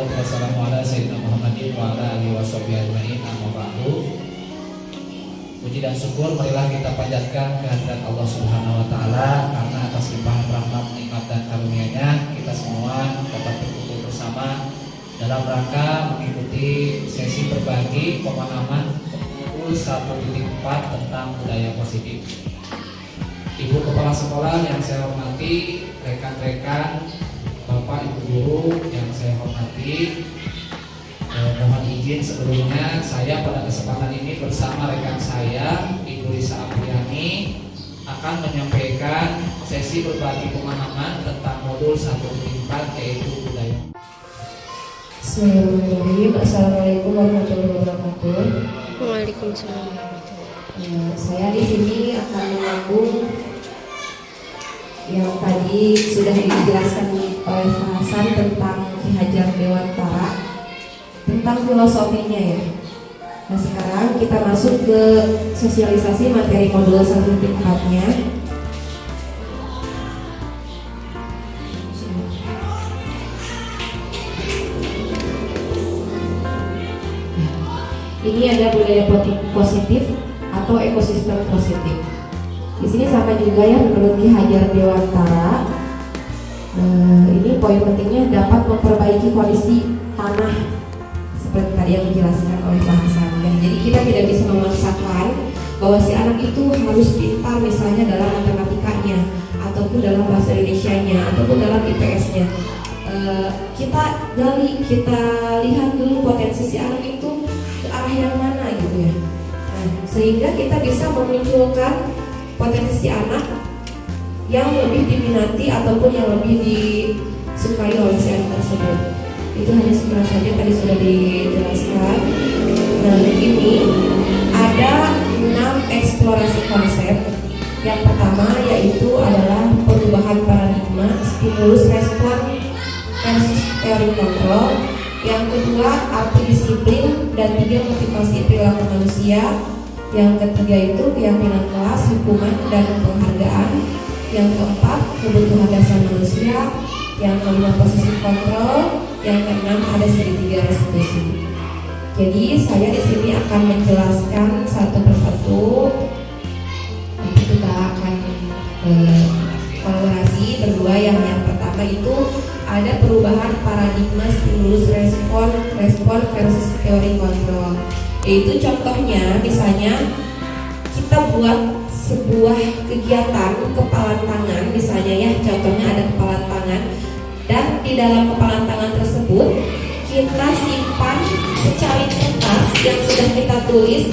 wassalatu wassalamu ala sayyidina Muhammadin wa ala alihi washabihi ajmain, amma ba'du. Puji dan syukur marilah kita panjatkan kehadirat Allah Subhanahu wa taala, karena atas limpahan rahmat, nikmat dan karunia-Nya kita semua dapat berkumpul bersama dalam rangka mengikuti sesi berbagi pemahaman pukul 1.4 tentang budaya positif. Ibu Kepala Sekolah yang saya hormati, rekan-rekan, Bapak Ibu Guru yang saya hormati, mohon izin sebelumnya saya pada kesempatan ini bersama rekan saya Ibu Risa Apriani akan menyampaikan sesi berbagi pemahaman tentang modul 1.4 yaitu budaya. Bismillahirrahmanirrahim. Assalamualaikum warahmatullahi wabarakatuh. Waalaikumsalam. Saya di sini akan menyambung yang tadi sudah dijelaskan oleh Pak Hasan tentang Ki Hajar Dewantara, tentang filosofinya ya. Nah sekarang kita masuk ke sosialisasi materi modul 1.4-nya. Ini ada budaya positif atau ekosistem positif. Di sini sama juga ya menurut Ki Hajar Dewantara. Ini poin pentingnya dapat memperbaiki kondisi tanah seperti tadi yang dijelaskan oleh Pak Hasan. Jadi kita tidak bisa memaksakan bahwa si anak itu harus pintar misalnya dalam matematikanya, ataupun dalam bahasa Indonesianya, ataupun dalam IPS-nya. Kita gali, kita lihat dulu potensi si anak itu ke arah yang mana gitu ya. Nah, sehingga kita bisa memunculkan potensi anak yang lebih diminati ataupun yang lebih disukai oleh si anak tersebut. Itu hanya sekilas saja tadi sudah dijelaskan. Nah ini ada 6 eksplorasi konsep. Yang pertama yaitu adalah perubahan paradigma, stimulus respon versus teori kontrol. Yang kedua arti disiplin, dan 3 motivasi perilaku manusia. Yang ketiga itu keyakinan kelas, hukuman, dan penghargaan. Yang keempat kebutuhan dasar manusia. Yang kelima posisi kontrol. Yang keenam ada segitiga restitusi. Jadi saya di sini akan menjelaskan satu persatu. Nanti kita akan kolaborasi berdua. Yang pertama itu ada perubahan paradigma, stimulus respon versus teori kontrol. Yaitu contohnya misalnya kita buat sebuah kegiatan kepalan tangan, misalnya ya contohnya ada kepalan tangan, dan di dalam kepalan tangan tersebut kita simpan secari kertas yang sudah kita tulis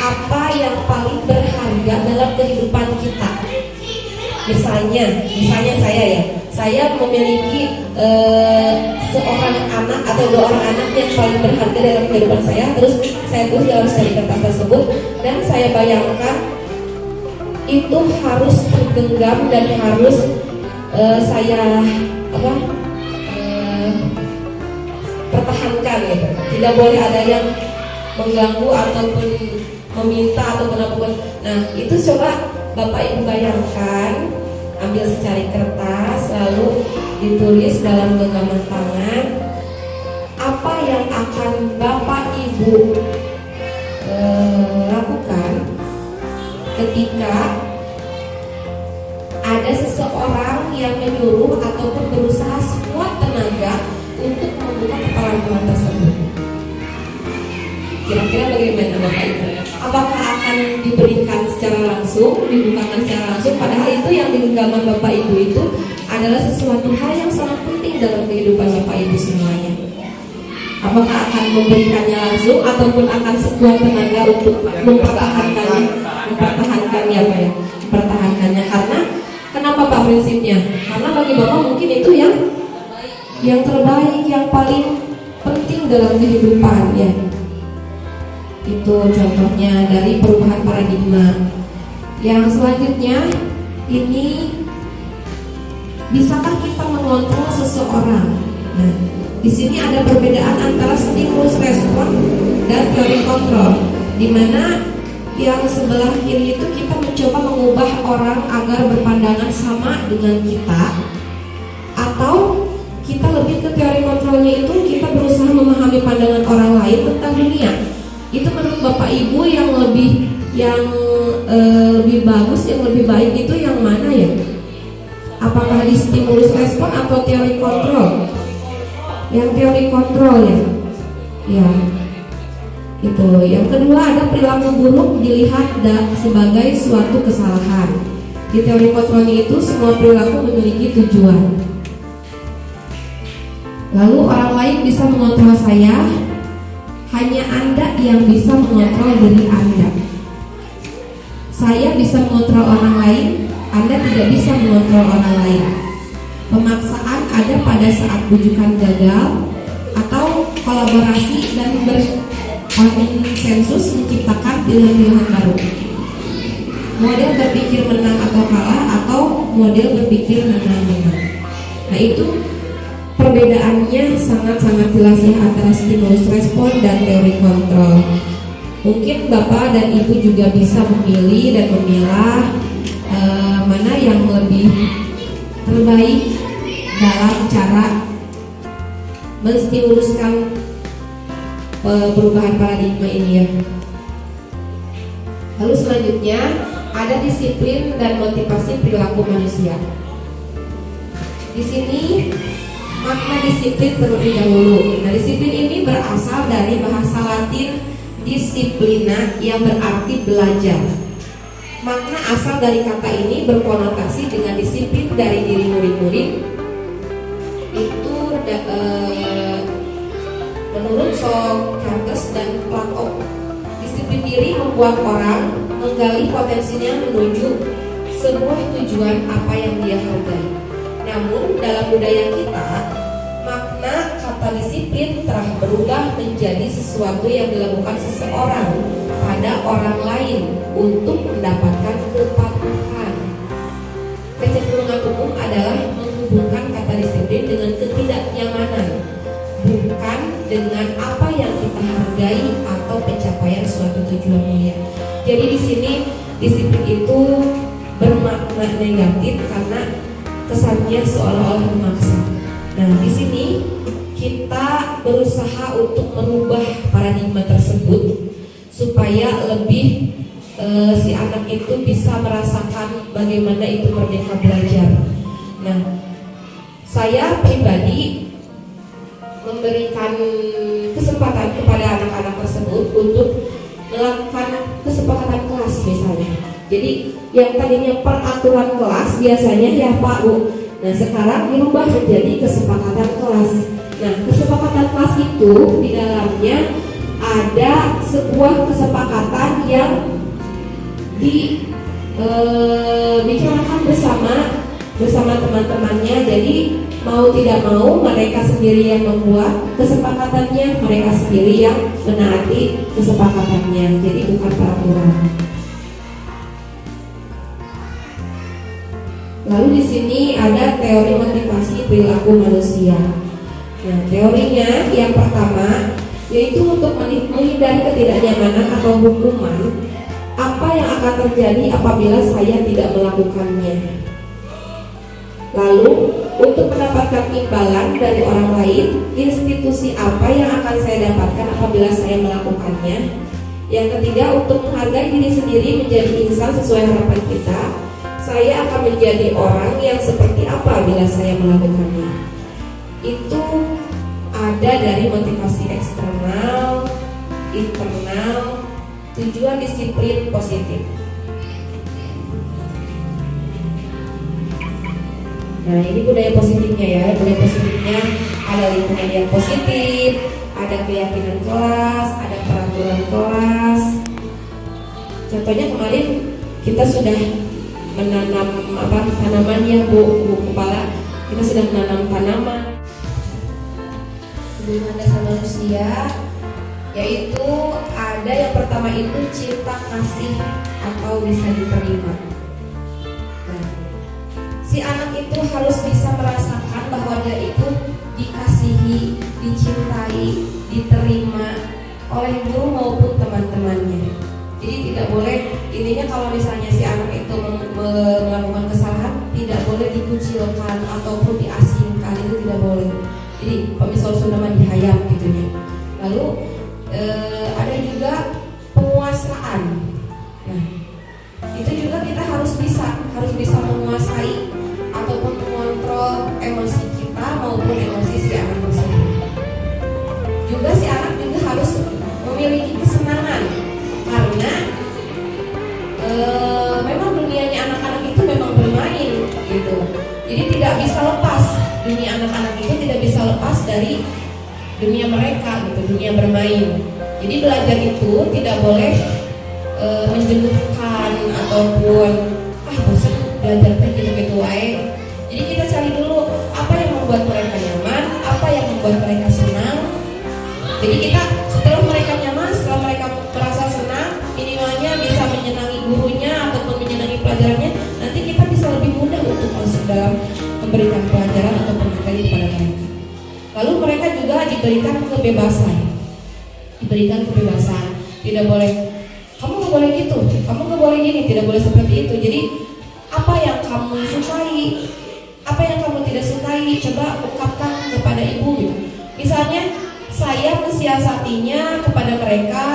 apa yang paling berharga dalam kehidupan kita. Misalnya saya memiliki seorang anak atau 2 orang anak yang paling berharga dalam kehidupan saya. Terus saya tulis dalam secari kertas tersebut, dan saya bayangkan itu harus tergenggam dan harus saya pertahankan gitu. Tidak boleh ada yang mengganggu ataupun meminta ataupun apapun. Nah itu coba Bapak Ibu bayangkan, ambil secari kertas lalu ditulis dalam genggaman tangan apa yang akan Bapak Ibu lakukan ketika ada seseorang yang menyuruh ataupun berusaha sekuat tenaga untuk membuka kepalan tangan tersebut. Kira-kira bagaimana Bapak Ibu? Apakah akan diberikan secara langsung, dibukakan secara langsung, padahal itu yang di genggaman Bapak Ibu itu adalah sesuatu hal yang sangat penting dalam kehidupan Bapak Ibu semuanya. Apakah akan memberikannya langsung ataupun akan sekuat tenaga untuk mempertahankannya Pak ya? Mempertahankannya karena kenapa Pak prinsipnya? Karena bagi Bapak mungkin itu yang terbaik, yang paling penting dalam kehidupan ya. Itu contohnya dari perubahan paradigma. Yang selanjutnya ini, bisakah kita mengontrol seseorang? Nah, di sini ada perbedaan antara stimulus respon dan teori kontrol, di mana yang sebelah kiri itu kita mencoba mengubah orang agar berpandangan sama dengan kita, atau kita kita lebih ke teori kontrolnya itu kita berusaha memahami pandangan orang lain tentang dunia. Itu menurut Bapak Ibu yang lebih bagus, yang lebih baik itu yang mana ya? Apakah di stimulus respon atau teori kontrol? Yang teori kontrol ya. Ya. Itu. Yang kedua ada perilaku buruk dilihat sebagai suatu kesalahan. Di teori kontrolnya itu semua perilaku memiliki tujuan. Lalu orang lain bisa mengontrol saya, hanya Anda yang bisa mengontrol diri Anda. Saya bisa mengontrol orang lain, Anda tidak bisa mengontrol orang lain. Pemaksaan ada pada saat bujukan gagal atau kolaborasi dan berkonsensus menciptakan pilihan-pilihan baru. Model berpikir menang atau kalah atau model berpikir menang-menang. Nah itu perbedaannya sangat-sangat jelas ya antara stimulus respon dan teori kontrol. Mungkin Bapak dan Ibu juga bisa memilih dan memilah mana yang lebih terbaik dalam cara menstimuluskan perubahan paradigma ini ya. Lalu selanjutnya ada disiplin dan motivasi perilaku manusia. Di sini makna disiplin terlebih dahulu. Nah, disiplin ini berasal dari bahasa Latin disiplina yang berarti belajar. Makna asal dari kata ini berkonotasi dengan disiplin dari diri murid-murid. Itu menurut Socrates dan Plato, disiplin diri membuat orang menggali potensinya menuju sebuah tujuan apa yang dia hargai. Namun dalam budaya kita, makna kata disiplin telah berubah menjadi sesuatu yang dilakukan seseorang pada orang lain untuk mendapatkan kepatuhan. Kecenderungan umum adalah menghubungkan kata disiplin dengan ketidaknyamanan, bukan dengan apa yang kita hargai atau pencapaian suatu tujuan mulia. Jadi di sini disiplin itu bermakna negatif karena kesannya seolah-olah memaksa. Nah, di sini kita berusaha untuk merubah paradigma tersebut supaya lebih si anak itu bisa merasakan bagaimana itu merdeka belajar. Nah, saya pribadi memberikan kesempatan kepada anak-anak tersebut untuk melakukan kesepakatan kelas misalnya. Jadi yang tadinya peraturan kelas biasanya ya Pak Bu. Nah sekarang dirubah menjadi kesepakatan kelas. Nah kesepakatan kelas itu di dalamnya ada sebuah kesepakatan yang dibicarakan bersama teman-temannya. Jadi mau tidak mau mereka sendiri yang membuat kesepakatannya, mereka sendiri yang menaati kesepakatannya. Jadi bukan peraturan. Lalu di sini ada teori motivasi perilaku manusia. Nah, teorinya yang pertama yaitu untuk menghindari ketidaknyamanan atau hukuman. Apa yang akan terjadi apabila saya tidak melakukannya? Lalu untuk mendapatkan imbalan dari orang lain, institusi apa yang akan saya dapatkan apabila saya melakukannya? Yang ketiga, untuk menghargai diri sendiri menjadi insan sesuai harapan kita. Saya akan menjadi orang yang seperti apa bila saya melakukannya. Itu ada dari motivasi eksternal, internal, tujuan disiplin positif. Nah ini budaya positifnya ya. Budaya positifnya ada lingkungan yang positif, ada keyakinan kelas, ada peraturan kelas. Contohnya kemarin kita sudah menanam tanaman ya Bu Kepala. Kita sudah menanam tanaman. Hubungan dasar manusia yaitu ada yang pertama itu cinta kasih atau bisa diterima. Nah, si anak itu harus bisa merasakan bahwa dia itu dikasihi, dicintai, diterima oleh guru maupun teman-temannya. Jadi tidak boleh, intinya kalau misalnya si anak itu melakukan kesalahan tidak boleh dikucilkan ataupun diasingkan, itu tidak boleh. Jadi pemisal Sunda mah dihayat gitu ya. Lalu ada juga penguasaan. Nah, itu juga kita harus bisa menguasai ataupun mengontrol emosi kita maupun emosi si anak tersebut. Juga si anak juga harus memiliki kesenangan karena memang dunianya anak-anak itu memang bermain gitu. Jadi tidak bisa lepas, dunia anak-anak itu tidak bisa lepas dari dunia mereka gitu, dunia bermain. Jadi belajar itu tidak boleh menjenuhkan ataupun bosan belajar gitu wae. Jadi kita cari dulu apa yang membuat mereka nyaman, apa yang membuat mereka senang. Jadi kita setelah mereka nyaman, setelah mereka merasa senang, minimalnya bisa menyenangi gurunya ataupun menyenangi pelajarannya, nanti kita bisa lebih mudah untuk masuk dalam memberikan pelajaran ataupun materi kepada mereka. Lalu mereka juga diberikan kebebasan. Tidak boleh kamu nggak boleh gitu, kamu nggak boleh gini, tidak boleh seperti itu. Jadi apa yang kamu sukai, apa yang kamu tidak sukai, coba ungkapkan kepada ibu gitu. Misalnya saya mensiasatinya kepada mereka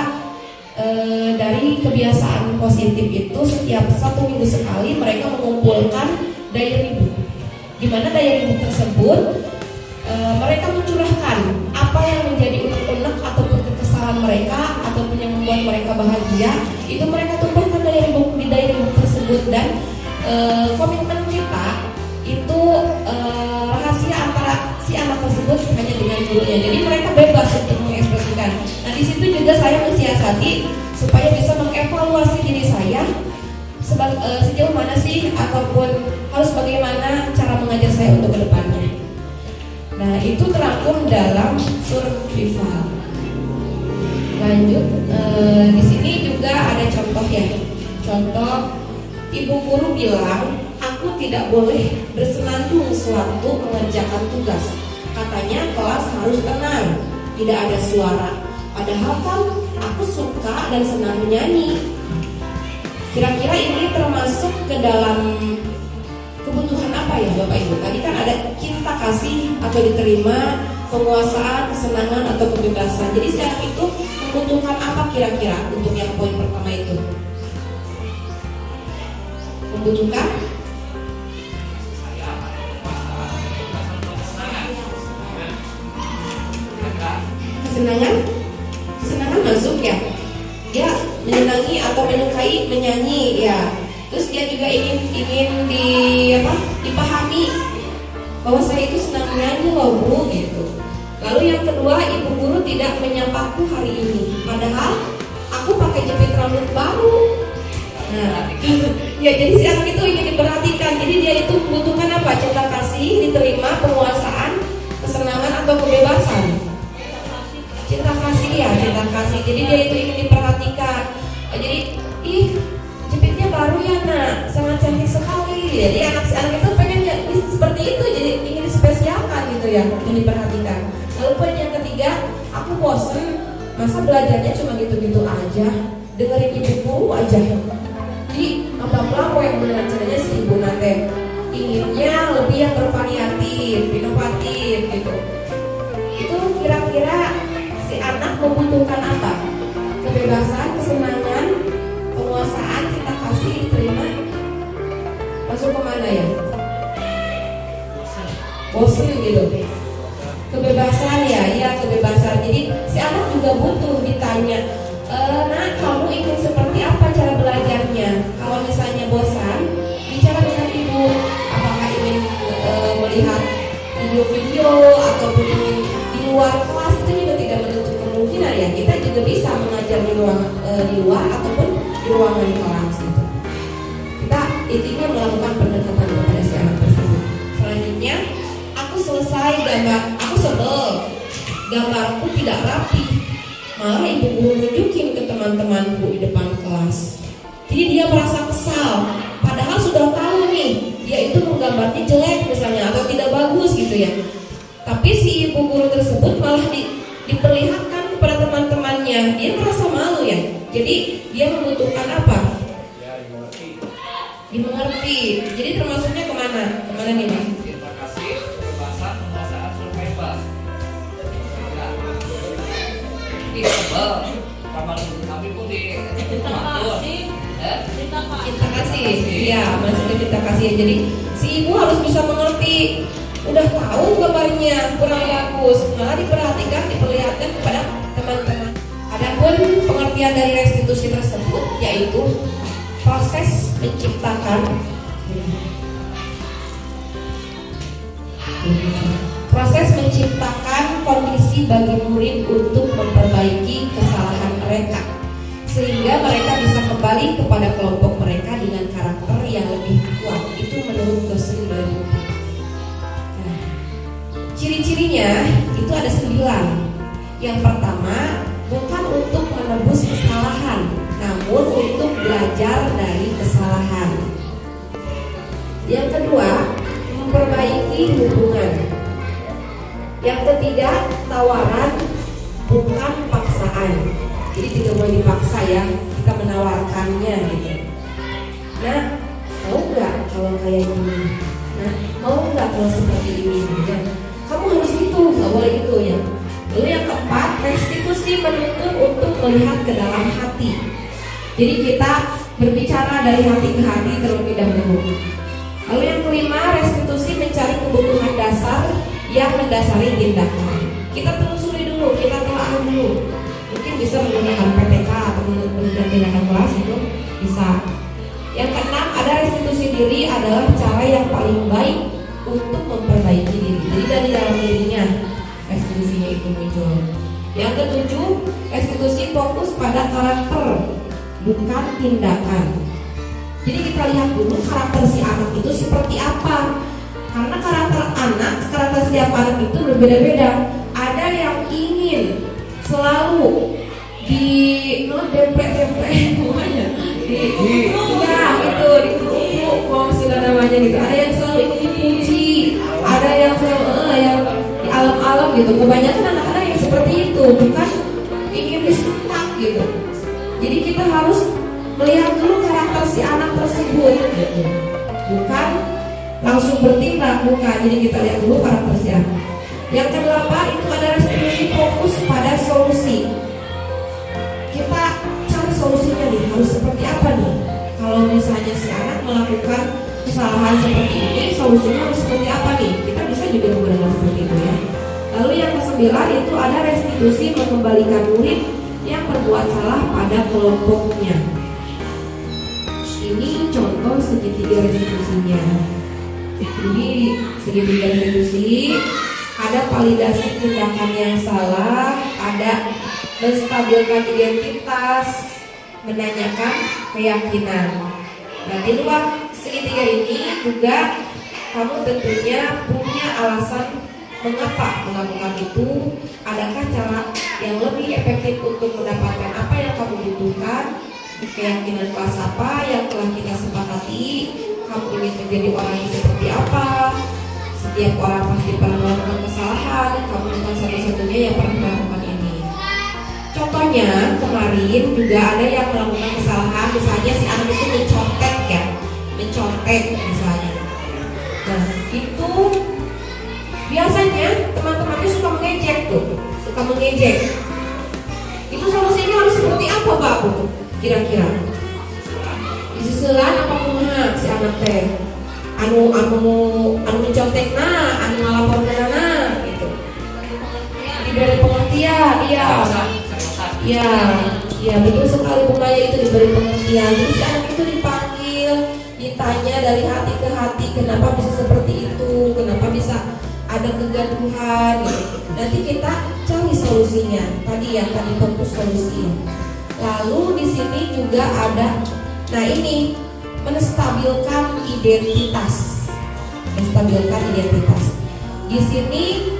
dari kebiasaan positif itu setiap 1 minggu sekali mereka mengumpulkan diary book, di mana diary book tersebut mereka mencurahkan apa yang menjadi unek-unek ataupun kekesalan mereka ataupun yang membuat mereka bahagia, itu mereka tumpahkan di diary book tersebut. Dan komitmen kita itu rahasia antara si anak tersebut hanya dengan gurunya. Jadi mereka bebas untuk mengekspresikan. Nah di situ juga saya mensiasati supaya bisa mengevaluasi diri saya sejauh mana sih ataupun harus bagaimana cara mengajar saya untuk kedepannya. Nah itu terangkum dalam survival. Lanjut, di sini juga ada contoh ya. Contoh, ibu guru bilang, aku tidak boleh bersenandung sewaktu mengerjakan tugas. Katanya kelas harus tenang, tidak ada suara. Padahal kan aku suka dan senang menyanyi. Kira-kira ini termasuk ke dalam kebutuhan apa ya Bapak Ibu? Tadi kan ada cinta kasih atau diterima, penguasaan, kesenangan atau kebebasan. Jadi si anak itu membutuhkan apa kira-kira untuk yang poin pertama itu? Membutuhkan kesenangan masuk ya. Dia menyenangi atau menyukai menyanyi ya. Terus dia juga ingin dipahami bahwa saya itu senang menyanyi loh Bu gitu. Lalu yang kedua, ibu guru tidak menyapaku hari ini, padahal aku pakai jepit rambut baru. Nah, ya jadi si anak itu ingin diperhatikan. Jadi dia itu membutuhkan apa? Cinta kasih, diterima, penguasaan, kesenangan atau kebebasan. Cinta kasih ya, cinta kasih. Jadi dia itu ingin diperhatikan. Jadi jepitnya baru ya nak, sangat cantik sekali. Jadi anak itu pengen seperti itu, jadi ingin dispesialkan gitu ya, ingin diperhatikan. Lalu poin yang ketiga, aku bosen, masa belajarnya cuma gitu-gitu aja, dengerin ibu guru aja. Jadi apa-apa yang benar caranya si ibu nate inginnya lebih yang bervariatif, inovatif gitu. Itu kira-kira si anak membutuhkan apa? Kebebasan, kesenangan, penguasaan, cinta kasih, diterima. Masuk kemana ya? Bosen gitu. Kebebasan ya, iya kebebasan. Jadi si anak juga butuh ditanya, nah kamu ingin seperti apa cara belajarnya? Kalau misalnya bosan, bicara dengan ibu. Apakah ingin melihat video-video ataupun ingin di luar kelas, itu juga tidak menutup kemungkinan ya. Kita juga bisa mengajar di luar ataupun di ruangan kelas gitu. Kita intinya melakukan pendekatan kepada si anak tersebut. Selanjutnya, aku selesai gambar, aku sebel, gambarku tidak rapi. Malah ibu guru nunjukin ke teman-temanku di depan kelas. Jadi dia merasa kesal, padahal sudah tahu nih dia itu menggambarnya jelek misalnya atau tidak bagus gitu ya. Tapi si ibu guru tersebut malah diperlihatkan kepada teman-temannya. Dia merasa malu ya. Jadi dia membutuhkan apa? Dimengerti. Jadi termasuknya kemana? Kemana nih Mas? Terima kasih, kebebasan, penguasaan, survival. di kabel kamar kami pun di matur Cinta kasih, iya maksudnya cinta kasih. Jadi si ibu harus bisa mengerti. Udah tahu gambarnya kurang bagus, malah diperhatikan, diperlihatkan kepada teman-teman. Adapun pengertian dari restitusi tersebut yaitu proses menciptakan kondisi bagi murid untuk memperbaiki kesalahan mereka, sehingga mereka bisa kembali kepada kelompok mereka dengan karakter yang lebih kuat. Itu menurut Gosling 2004. Nah, ciri-cirinya itu ada 9. Yang pertama, bukan untuk menebus kesalahan, namun untuk belajar dari kesalahan. Yang kedua, memperbaiki hubungan. Yang ketiga, tawaran bukan paksaan. Jadi tidak boleh dipaksa ya, kita menawarkannya gitu. Nah, mau nggak kalau kayak gini? Nah, mau nggak kalau seperti ini? Ya, kamu harus gitu, nggak boleh gitu ya. Lalu yang keempat, restitusi menuntut untuk melihat ke dalam hati. Jadi kita berbicara dari hati ke hati terlebih dahulu. Lalu yang kelima, restitusi mencari kebutuhan dasar yang mendasari tindakan. Kita telusuri dulu, kita telah dulu. Mungkin bisa menggunakan PTK atau menggunakan tindakan keras itu bisa. Yang keenam, ada restitusi diri adalah cara yang paling baik untuk memperbaiki diri. Jadi dari dalam dirinya restitusinya itu muncul. Yang ketujuh, restitusi fokus pada karakter, bukan tindakan. Jadi kita lihat dulu karakter si anak itu seperti apa. Karena karakter setiap anak itu berbeda-beda. Ada yang ingin selalu dempet semuanya, sudah namanya gitu. Ada yang selalu ingin dipuji, ada yang selalu yang di alam-alam gitu. Kebanyakan anak-anak yang seperti itu, bukan ingin disentak gitu. Jadi kita harus melihat dulu karakter si anak tersebut gitu. Bukan langsung bertindak, bukan. Jadi kita lihat dulu karakter si anak. Yang kedelapan itu ada restitusi fokus pada solusi. Kita cari solusinya nih, harus seperti apa nih? Kalau misalnya si anak melakukan kesalahan seperti ini, solusinya harus seperti apa nih? Kita bisa juga menggunakan seperti itu ya. Lalu yang kesembilan itu ada restitusi mengembalikan murid yang berbuat salah pada kelompoknya. Ini contoh segitiga restitusinya. Jadi segitiga restitusi ada validasi tindakan yang salah, ada menstabilkan identitas, menanyakan keyakinan. Nah, di luar segitiga ini juga kamu tentunya punya alasan mengapa melakukan itu. Adakah cara yang lebih efektif untuk mendapatkan apa yang kamu butuhkan? Keyakinan kelas apa yang telah kita sepakati? Kamu ingin menjadi orang yang seperti apa? Setiap orang pasti pernah melakukan kesalahan. Kamu bukan satu-satunya yang pernah melakukan ini. Contohnya kemarin juga ada yang melakukan kesalahan. Misalnya si anak itu mencontek ya, mencontek misalnya. Nah itu biasanya teman-temannya suka mengejek tuh, suka mengejek. Itu solusinya harus seperti apa Pak Bu? Kira-kira disusulan apa kumaha si anak teh anu mencontek anu ngalapor kana gitu, diberi pengertian. Iya betul sekali Bunganya, itu diberi pengertian. Jadi si anak itu dipanggil, ditanya dari hati ke hati, kenapa bisa seperti itu, kenapa bisa ada kegaduhan gitu. Nanti kita cari solusinya. Tadi fokus solusi. Lalu di sini juga ada, nah ini menstabilkan identitas. Di sini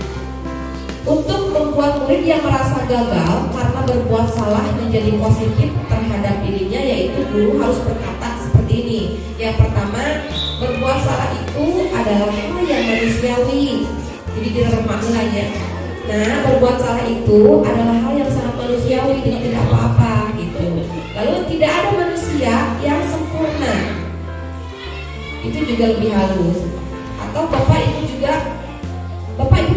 untuk membuat murid yang merasa gagal karena berbuat salah menjadi positif terhadap dirinya, yaitu guru harus berkata seperti ini. Yang pertama, berbuat salah itu adalah hal yang manusiawi. Jadi diremahkannya. Nah, berbuat salah itu adalah hal yang sangat manusiawi, tidak apa-apa gitu. Lalu tidak ada manusia yang sempurna. Itu juga lebih halus. Atau Bapak Ibu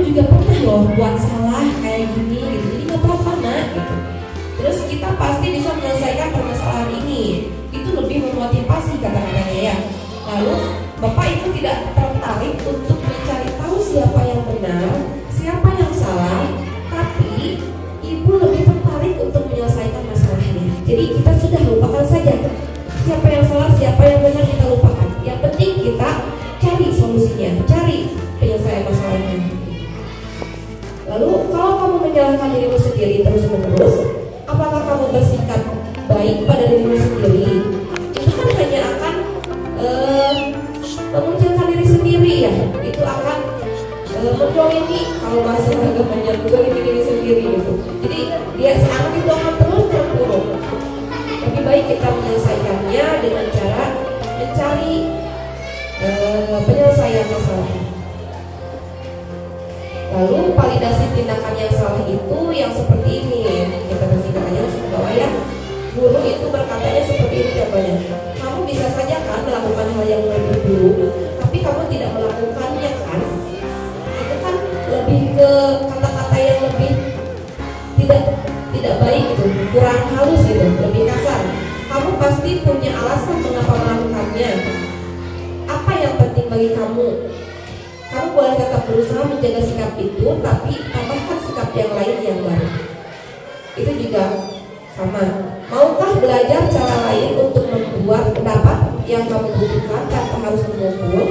juga pernah loh buat salah kayak gini gitu. Jadi nggak apa-apa nak gitu. tidak tertarik untuk mencari tahu siapa yang benar, siapa yang salah, tapi ibu lebih tertarik untuk menyelesaikan masalahnya. Jadi kita sudah lupakan saja siapa yang salah, siapa yang benar, kita lupakan. Yang penting kita cari solusinya, cari penyelesaian masalahnya. Lalu kalau kamu menyalahkan dirimu sendiri terus-menerus, apakah kamu bersikap baik pada dirimu sendiri? Itu kan hanya akan memunculkan diri sendiri ya. Itu akan mendolimi, kalau bahasa agamanya mendolimi diri sendiri gitu. Jadi dia anak itu akan terus terpuruk. Lebih baik kita menyelesaikannya dengan cara mencari penyelesaian masalahnya. Lalu validasi tindakan yang salah itu yang seperti ini, kita bersihkan aja langsung ke bawah ya. Guru itu berkatanya seperti ini contohnya. Kamu bisa saja kan melakukan hal yang lebih buruk, tapi kamu tidak melakukannya kan? Itu kan lebih ke kata-kata yang lebih tidak baik gitu, kurang halus gitu, lebih kasar. Kamu pasti punya alasan mengapa melakukannya. Apa yang penting bagi kamu? Kamu boleh tetap berusaha menjaga sikap itu, tapi tambahkan sikap yang lain yang baru. Itu juga sama. Maukah belajar cara lain untuk membuat pendapat yang kamu butuhkan tanpa harus mengumpul?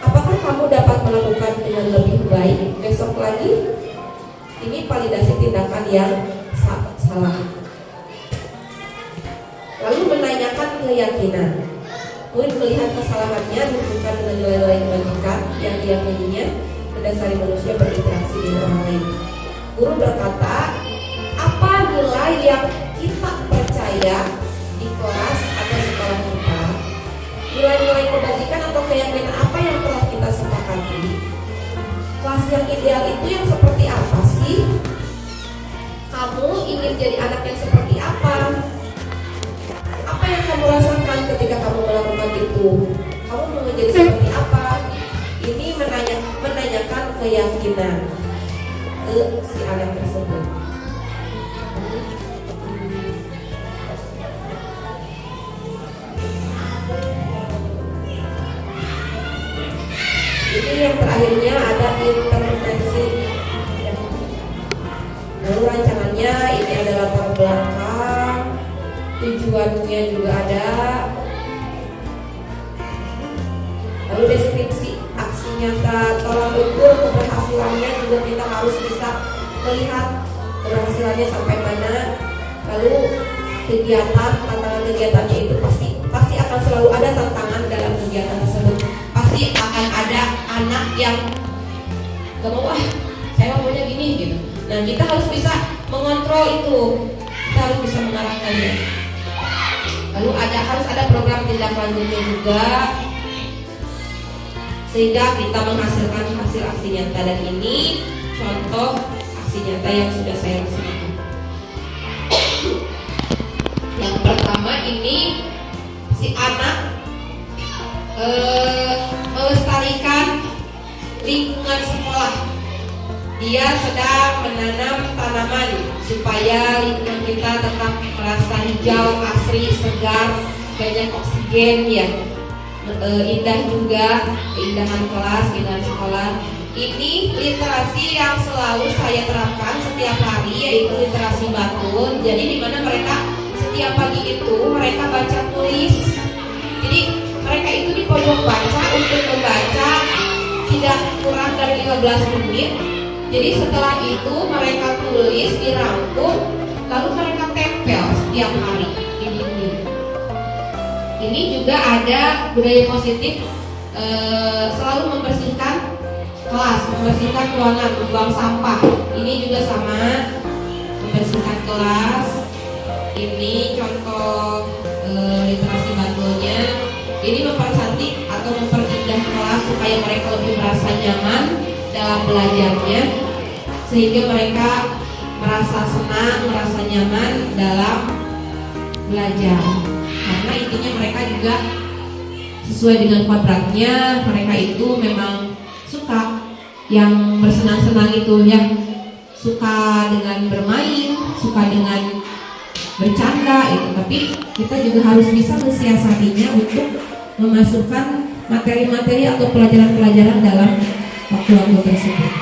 Apakah kamu dapat melakukan dengan lebih baik besok lagi? Ini validasi tindakan yang salah. Lalu menanyakan keyakinan. Murid melihat kesalahannya bukan dengan nilai-nilai kebaikan yang diyakininya mendasari manusia berinteraksi dengan orang lain. Guru berkata, apa nilai yang kita percaya di kelas atau sekolah kita? Nilai-nilai kebajikan atau keyakinan apa yang telah kita sepakati? Kelas yang ideal itu yang seperti apa sih? Kamu ingin jadi anak yang seperti apa? Apa yang kamu rasakan ketika kamu melakukan itu? Kamu mau menjadi seperti apa? Ini menanyakan keyakinan ke si anak tersebut. Ini yang terakhirnya ada intervensi. Lalu rancangannya ini ada latar belakang, tujuannya juga ada. Lalu deskripsi aksi nyata, tolak ukur keberhasilannya juga kita harus bisa melihat keberhasilannya sampai mana. Lalu kegiatan, tantangan kegiatannya itu pasti akan selalu ada tantangan dalam kegiatan tersebut. Pasti akan ada anak yang gak mau, saya maunya gini gitu. Nah kita harus bisa mengontrol itu, kita harus bisa mengarahkannya. Lalu harus ada program tindak lanjutnya juga, sehingga kita menghasilkan hasil aksi nyata. Dan ini contoh aksi nyata yang sudah saya laksanakan. Yang pertama ini si anak melestarikan lingkungan sekolah. Dia sedang menanam tanaman supaya lingkungan kita tetap merasa hijau, asri, segar, banyak oksigen ya. Indah juga, keindahan kelas, keindahan sekolah. Ini literasi yang selalu saya terapkan setiap hari, yaitu literasi batul. Jadi di mana mereka setiap pagi itu mereka baca tulis. Jadi mereka itu di pojok baca untuk membaca tidak kurang dari 15 menit. Jadi setelah itu mereka tulis, dirangkum, lalu mereka tempel setiap hari di dinding. Ini juga ada budaya positif, selalu membersihkan kelas, membersihkan ruangan, membuang sampah. Ini juga sama, membersihkan kelas. Ini contoh literasi batulnya. Ini mempercantik atau memperindah kelas supaya mereka lebih merasa nyaman dalam belajarnya, sehingga mereka merasa senang, merasa nyaman dalam belajar. Karena intinya mereka juga sesuai dengan kodratnya, mereka itu memang suka yang bersenang-senang itu, yang suka dengan bermain, suka dengan bercanda itu. Tapi kita juga harus bisa mensiasatinya untuk memasukkan materi-materi atau pelajaran-pelajaran dalam waktu-waktu tersebut.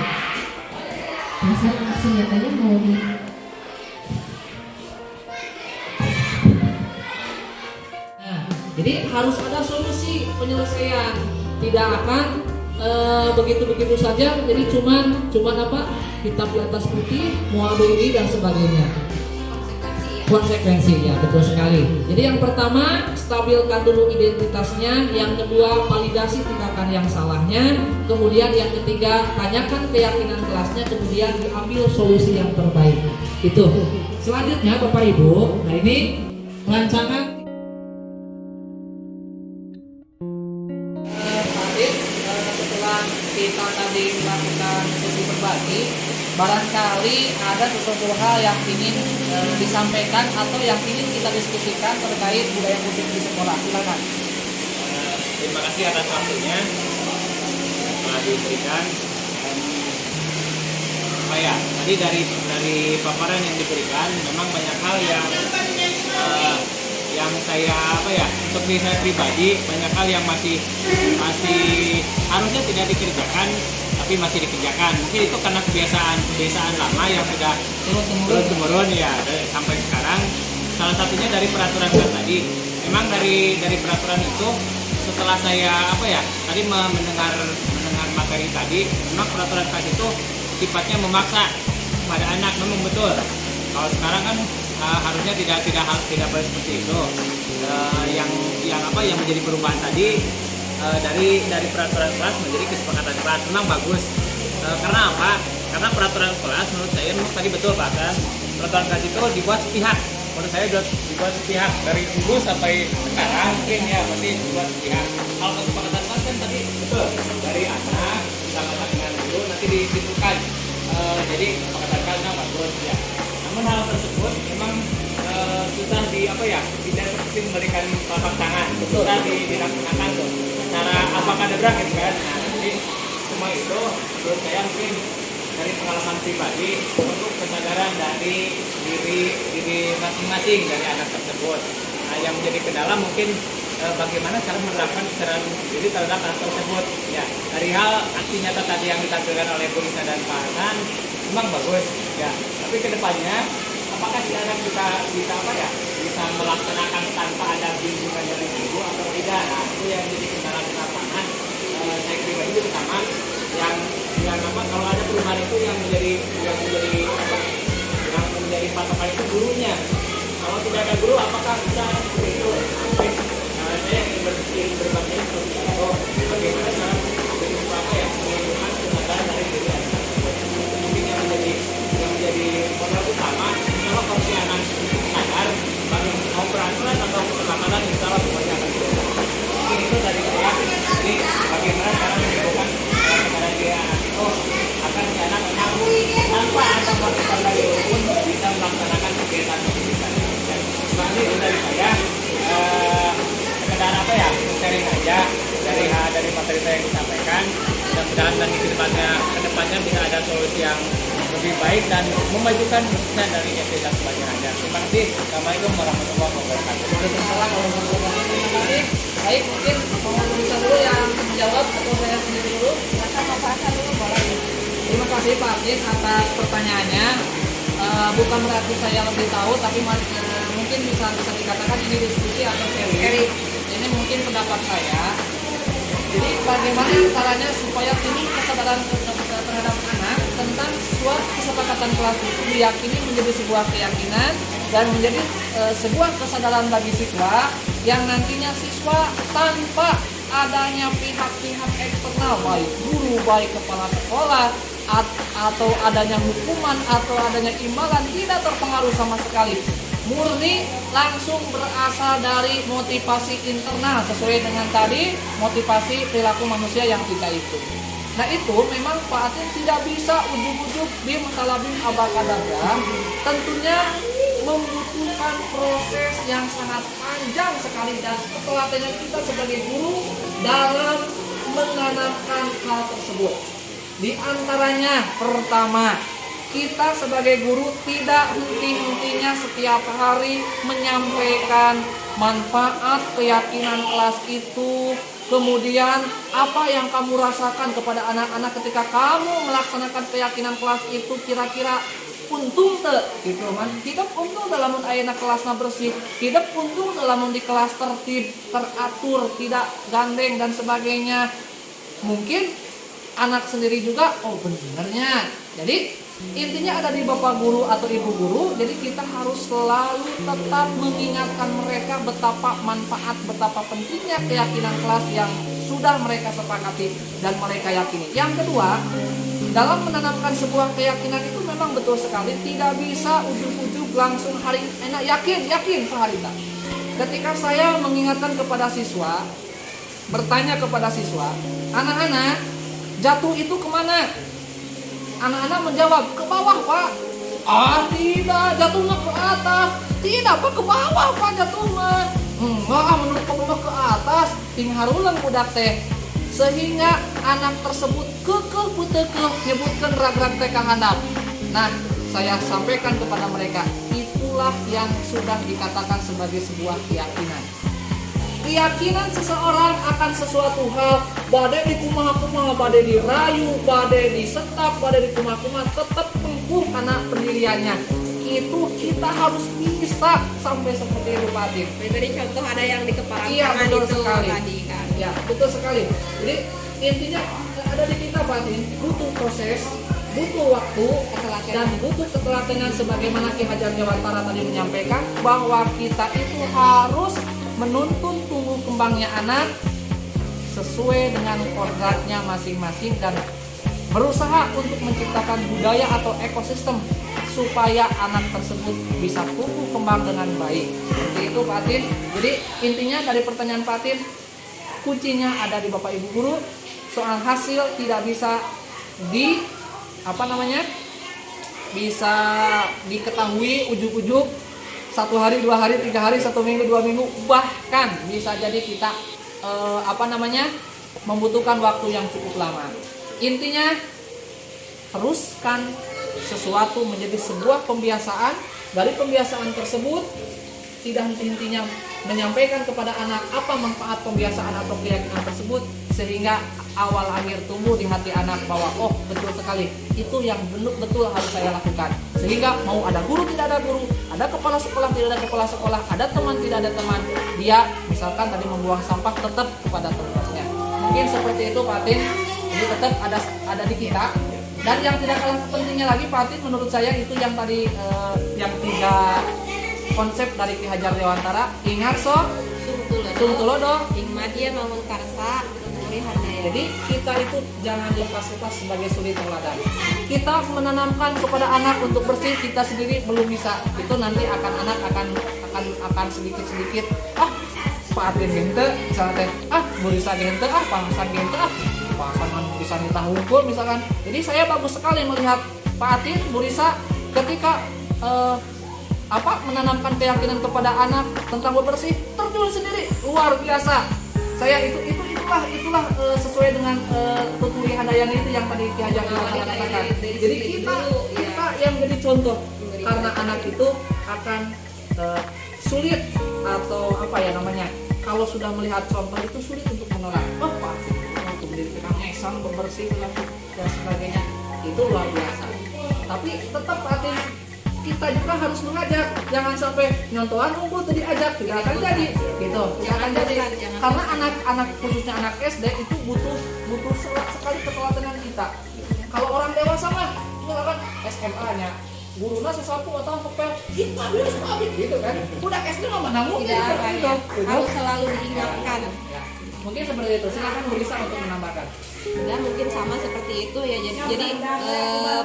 Masa aksi nyatanya mau di Jadi harus ada solusi penyelesaian, tidak akan begitu-begitu saja. Jadi cuman apa, hitam di atas putih, mual ini dan sebagainya. Konsekuensi ya, betul sekali. Jadi yang pertama, stabilkan dulu identitasnya. Yang kedua, validasi tindakan yang salahnya. Kemudian yang ketiga, tanyakan keyakinan kelasnya. Kemudian diambil solusi yang terbaik. Itu. Selanjutnya Bapak Ibu, nah ini rancangan setelah kita tadi melakukan studi berbagi, barangkali ada sesuatu hal yang ingin disampaikan atau yang ingin kita diskusikan terkait budaya musik di sekolah. Silakan. Terima kasih atas waktunya telah diberikan. Tadi dari paparan yang diberikan, memang banyak hal yang saya untuk diri saya pribadi, banyak hal yang masih harusnya tidak dikerjakan tapi masih dikerjakan. Mungkin itu karena kebiasaan lama yang sudah turun temurun ya sampai sekarang. Salah satunya dari peraturan kelas tadi. Memang dari peraturan itu, setelah saya tadi mendengar materi tadi, memang peraturan kelas itu sifatnya memaksa pada anak. Memang betul. Kalau sekarang kan harusnya tidak boleh seperti itu. Yang menjadi perubahan tadi dari peraturan kelas menjadi kesepakatan kelas, memang bagus. Karena apa? Karena peraturan kelas menurut saya memang tadi betul Pak kan. Peraturan kelas itu dibuat sepihak. Menurut saya dibuat sepihak dari dulu sampai sekarang mungkin ya masih dibuat sepihak. Kalau kesepakatan kelas kan tadi betul dari anak sama dengan guru nanti ditentukan. Jadi kesepakatan kelas memang bagus ya. Namun hal tersebut memang susah tidak seperti memberikan telapak tangan, susah dilaksanakan tuh secara apakadabra gitu kan. Nah, jadi semua itu menurut saya mungkin dari pengalaman pribadi untuk kesadaran dari diri masing-masing dari anak tersebut. Nah, yang menjadi kendala mungkin bagaimana cara menerapkan kesadaran diri terhadap anak tersebut. Ya, dari hal aksi nyata tadi yang ditampilkan oleh Bu Risa dan Pak Hasan memang bagus ya. Tapi kedepannya apakah si anak bisa melaksanakan tanpa ada bimbingan dari guru atau tidak? Nah, itu yang jadi kendala di lapangan. Saya pribadi terutama yang kalau ada perubahan itu yang menjadi patokan itu gurunya. Kalau tidak ada guru, apakah bisa seperti itu? Mungkin saya ingin berbagi seperti itu. Bagaimana cara menunjukkan kesadaran dari diri anak tersebut? Mungkin yang menjadi modal utama. Kalau si anak sadar, mau peraturan atau kesepakatan, insya Allah semuanya akan berjalan. Mungkin itu dari saya. Jadi bagaimana cara menunjukkan kepada diri anak itu akan si anak tanpa ada peraturan dari pun bisa melaksanakan kegiatan pendidikan. Selanjutnya itu dari saya sekedar sharing aja dari materi saya yang disampaikan. Mudah-mudahan nanti kedepannya bisa ada solusi yang lebih baik dan memajukan khususnya dari SD dan pelajarannya. Terima kasih. Assalamualaikum warahmatullahi wabarakatuh. Waalaikumsalam warahmatullahi wabarakatuh. Baik, mungkin mau bisa dulu yang menjawab atau saya sendiri dulu. Silakan Pak Hasan dulu boleh. Terima kasih Pak Adin atas pertanyaannya. Bukan berarti saya lebih tahu, tapi mungkin bisa dikatakan ini diskusi atau sharing. Ini mungkin pendapat saya. Jadi bagaimana caranya supaya timbul kesadaran terhadap anak tentang suatu kesepakatan kelas itu diyakini menjadi sebuah keyakinan dan menjadi sebuah kesadaran bagi siswa yang nantinya siswa tanpa adanya pihak-pihak eksternal, baik guru, baik kepala sekolah, atau adanya hukuman atau adanya imbalan, tidak terpengaruh sama sekali. Murni langsung berasal dari motivasi internal sesuai dengan tadi motivasi perilaku manusia yang tiga itu. Nah itu memang Pak Atin tidak bisa ujug-ujug bim salabim abakadabra, tentunya membutuhkan proses yang sangat panjang sekali dan ketelatenan kita sebagai guru dalam menanamkan hal tersebut. Di antaranya pertama kita sebagai guru tidak henti-hentinya setiap hari menyampaikan manfaat keyakinan kelas itu. Kemudian apa yang kamu rasakan kepada anak-anak ketika kamu melaksanakan keyakinan kelas itu, kira-kira untung gitu man. Hidup untung dalam ayeuna kelasna bersih, hidup untung dalam di kelas tertib, teratur, tidak gandeng dan sebagainya. Mungkin anak sendiri juga, oh benernya. Jadi intinya ada di bapak guru atau ibu guru. Jadi kita harus selalu tetap mengingatkan mereka betapa manfaat, betapa pentingnya keyakinan kelas yang sudah mereka sepakati dan mereka yakini. Yang kedua, dalam menanamkan sebuah keyakinan itu memang betul sekali tidak bisa ujuk-ujuk langsung hari enak yakin sehari tak. Ketika saya mengingatkan kepada siswa, bertanya kepada siswa, anak-anak jatuh itu kemana? Anak-anak menjawab, ke bawah pak. Ah tidak, jatuhnya ke atas. Tidak pak, ke bawah pak jatuhnya. Enggak, menurut kamu ke atas. Ting harulang budak teh. Sehingga anak tersebut kekeh putekeh nyebutkan rag-rag teh kang handap. Nah, saya sampaikan kepada mereka, itulah yang sudah dikatakan sebagai sebuah keyakinan. Keyakinan seseorang akan sesuatu hal, badai di kumaha-kumaha, badai dirayu, badai disetap, badai di kumaha-kumaha, tetap tempuh karena pendiriannya. Itu kita harus bisa sampai seperti itu Pak Atin. Beri contoh ada yang di kepala Iya betul itu sekali. tadi kan. Ya betul sekali. Jadi intinya ada di kita Pak Atin, butuh proses, butuh waktu, dan butuh ketelatenan sebagaimana Ki Hajar Dewantara tadi menyampaikan bahwa kita itu harus menuntun tumbuh kembangnya anak sesuai dengan kodratnya masing-masing dan berusaha untuk menciptakan budaya atau ekosistem supaya anak tersebut bisa tumbuh kembang dengan baik. Seperti itu Pak Atin. Jadi intinya dari pertanyaan Pak Atin, kuncinya ada di Bapak Ibu guru. Soal hasil tidak bisa bisa diketahui ujuk-ujuk 1 hari, 2 hari, 3 hari, 1 minggu, 2 minggu, bahkan bisa jadi kita membutuhkan waktu yang cukup lama. Intinya teruskan sesuatu menjadi sebuah pembiasaan. Dari pembiasaan tersebut tidak henti-hentinya menyampaikan kepada anak apa manfaat pembiasaan atau keyakinan tersebut, sehingga awal akhir tumbuh di hati anak bahwa oh betul sekali itu yang betul harus saya lakukan. Sehingga mau ada guru tidak ada guru, ada kepala sekolah tidak ada kepala sekolah, ada teman tidak ada teman, dia misalkan tadi membuang sampah tetap kepada tempatnya. Mungkin seperti itu Pak Atin. Jadi tetap ada di kita. Dan yang tidak kalah pentingnya lagi Pak Atin menurut saya itu yang tadi yang 3 konsep dari Ki Hajar Dewantara. Ingat Sungtulodo, Ingmadia Mangun Karsa, jadi kita itu jangan lepas-lepas sebagai suri teladan. Kita menanamkan kepada anak untuk bersih, kita sendiri belum bisa. Itu nanti anak akan sedikit-sedikit Pak Atin gente, misalnya Burisa gente, Pangsan gente, Pangsan bisa ditahungkul misalkan. Jadi saya bagus sekali melihat Pak Atin, Burisa ketika menanamkan keyakinan kepada anak tentang bersih, terjun sendiri luar biasa. Saya itulah sesuai dengan tuturi handayani itu yang tadi Ki Hajar katakan. Jadi kita yang jadi contoh, karena anak itu akan sulit atau kalau sudah melihat contoh itu sulit untuk menolak. Pasti untuk menjadi tukang mesang, bebersih dan sebagainya itu luar biasa. Tapi tetap kita juga harus mengajak, jangan sampai nyontohan unggul tadi ajak, tidak akan jadi gitu, tidak akan jadi. Karena anak khususnya anak SD itu butuh sekali ketelatenan kita. Kalau orang dewasa mah misalkan SMA-nya gurunya sesapu atau ngepel, gitu kan. Udah SD mah mana mungkin gitu. Harus selalu diingatkan. Mungkin seperti itu. Silakan Burisa untuk menambahkan. Dan mungkin sama seperti itu ya. Jadi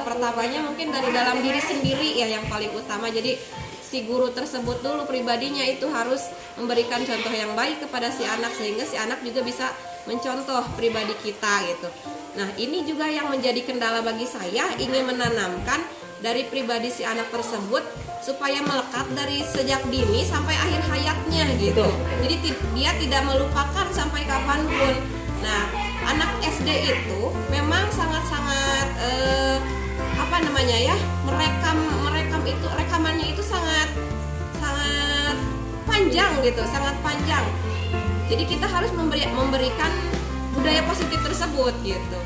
pertamanya mungkin dari dalam diri sendiri ya yang paling utama. Jadi si guru tersebut dulu pribadinya itu harus memberikan contoh yang baik kepada si anak, sehingga si anak juga bisa mencontoh pribadi kita gitu. Nah ini juga yang menjadi kendala bagi saya, ingin menanamkan dari pribadi si anak tersebut supaya melekat dari sejak dini sampai akhir hayatnya gitu. Jadi dia tidak melupakan sampai kapanpun. Nah anak SD itu memang sangat-sangat apa namanya ya, merekam itu, rekamannya itu sangat panjang gitu, sangat panjang. Jadi kita harus memberikan budaya positif tersebut gitu,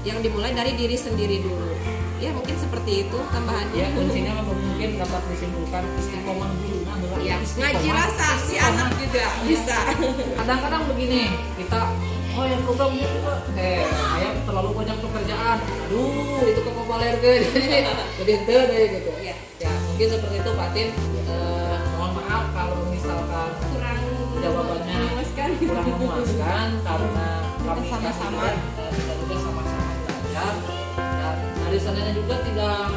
yang dimulai dari diri sendiri dulu. Ya mungkin seperti itu tambahannya. Ya kuncinya mungkin dapat disimpulkan istiqomah dulu. Ya, ngaji rasa si anak juga bisa. Kadang-kadang begini, kita yang program gitu ayam terlalu banyak pekerjaan, aduh itu kepaler jadi ente deh gitu ya. Mungkin seperti itu Fatin. Mohon maaf kalau misalkan Kurang jawabannya memuaskan. kurang memuaskan karena kami Sama-sama. kita juga sama-sama belajar dan dari sananya juga tidak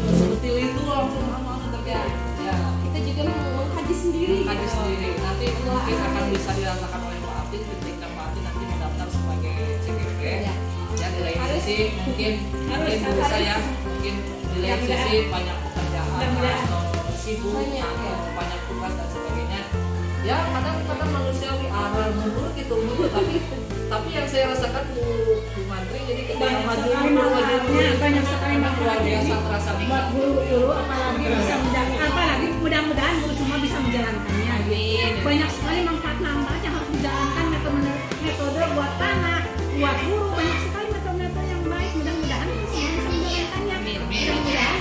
seperti itu langsung terjadi ya. Kita juga mengkaji sendiri. Kaji sendiri nanti mungkin akan bisa dirasakan oleh Pak Atin ketika Pak Atin nanti mendaftar sebagai CGP ya. Di lain sisi mungkin dulu saya mungkin di lain sisi banyak pekerjaan atau sibuk atau banyak tugas dan sebagainya ya. Kadang-kadang manusiawi mundur gitu tapi yang saya rasakan Bu Mantri jadi ketika maju banyak sekali luar biasa terasa buat guru apalagi bisa menjalankan, apalagi mudah-mudahan guru semua bisa menjalankannya. Amin. Banyak sekali manfaat yang harus dijalankan, metode buat anak, buat guru, banyak sekali metode-metode yang baik. Mudah-mudahan semua bisa menjalankannya. Mudah-mudahan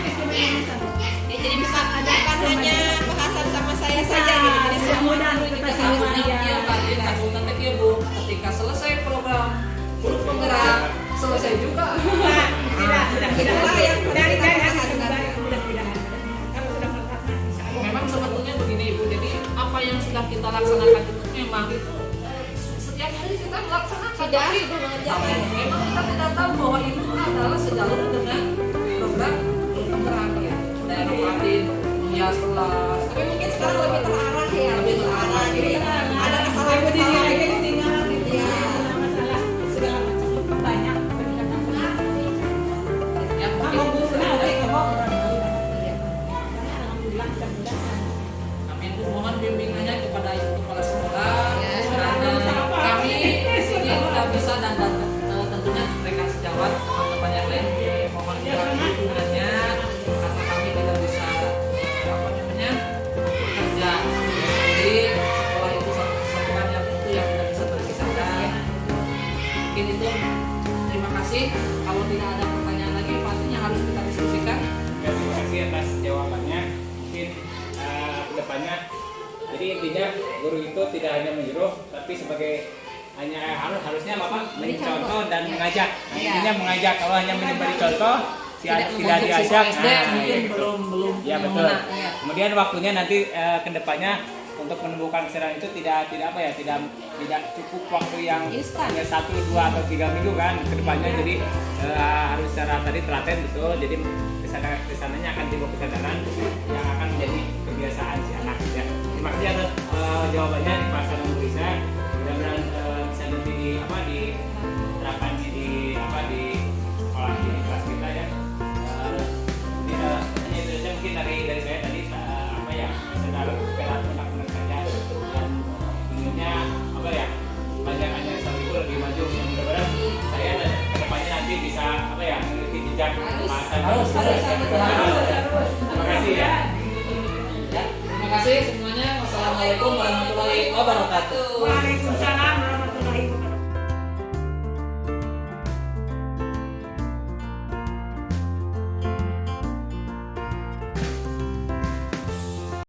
Ya, jadi bukan hanya bahasan sama saya saja gitu. Jadi semua mudah-mudahan kita semua ya Pak Atin takutnya ya Bu ketika selesai program guru penggerak selesai juga itulah yang dari mudah-mudahan. kalau sudah melakukan insya Allah. memang sebetulnya begini Ibu, jadi apa yang sudah kita laksanakan itu memang setiap hari kita melaksanakan Tidak tapi sudah mengerjakan. memang kita tidak tahu bahwa itu adalah sejalur dengan program guru penggerak ya dari Fatin hias kelas. Tapi mungkin sekarang lebih terarah ya, lebih terarah. Jadi ada kesalahan Ibu diri lagi kesalahan. tinggal gitu ya, masalah segala macam banyak peningkatan. Ya mungkin Alhamdulillah mudah-mudahan. kami itu mohon bimbingannya kepada ibu kepala sekolah karena kami di sini tidak bisa dan tentunya mereka sejawat teman-teman yang lain mohon dukungannya karena kami tidak bisa bekerja sendiri. Sekolah itu satuan yang itu yang tidak bisa terpisahkan. Mungkin itu terima kasih. Kalau tidak ada pertanyaan lagi pasti yang harus kita diskusikan. Ya, terima kasih atas jawabannya. Mungkin kedepannya, jadi intinya guru itu tidak hanya menyuruh, tapi sebagai harusnya Bapak memberi contoh dan mengajak. Nah, intinya mengajak. Kalau hanya memberi contoh, tidak diajak. Mungkin belum Ya betul. Kemudian waktunya nanti kedepannya untuk menumbuhkan kesadaran itu tidak cukup waktu yang Instan. hanya 1, 2 atau 3 minggu kan kedepannya. Jadi harus secara tadi telaten betul. Jadi kesananya akan timbul kesadaran yang akan menjadi kebiasaan si anak. Ya. Terima kasih atas jawabannya di Pak Sanam Bu Risa. Mudah-mudahan bisa nanti diterapkan di sekolah di kelas kita ya. Ini hanya itu saja mungkin dari saya tadi sedang benar-benar saja dan inginnya banyak hanya satu lebih maju yang mudah-mudahan saya kedepannya nanti bisa mengikuti jejak Harus. Terima kasih ya. Terima kasih semuanya. Wassalamualaikum warahmatullahi wabarakatuh.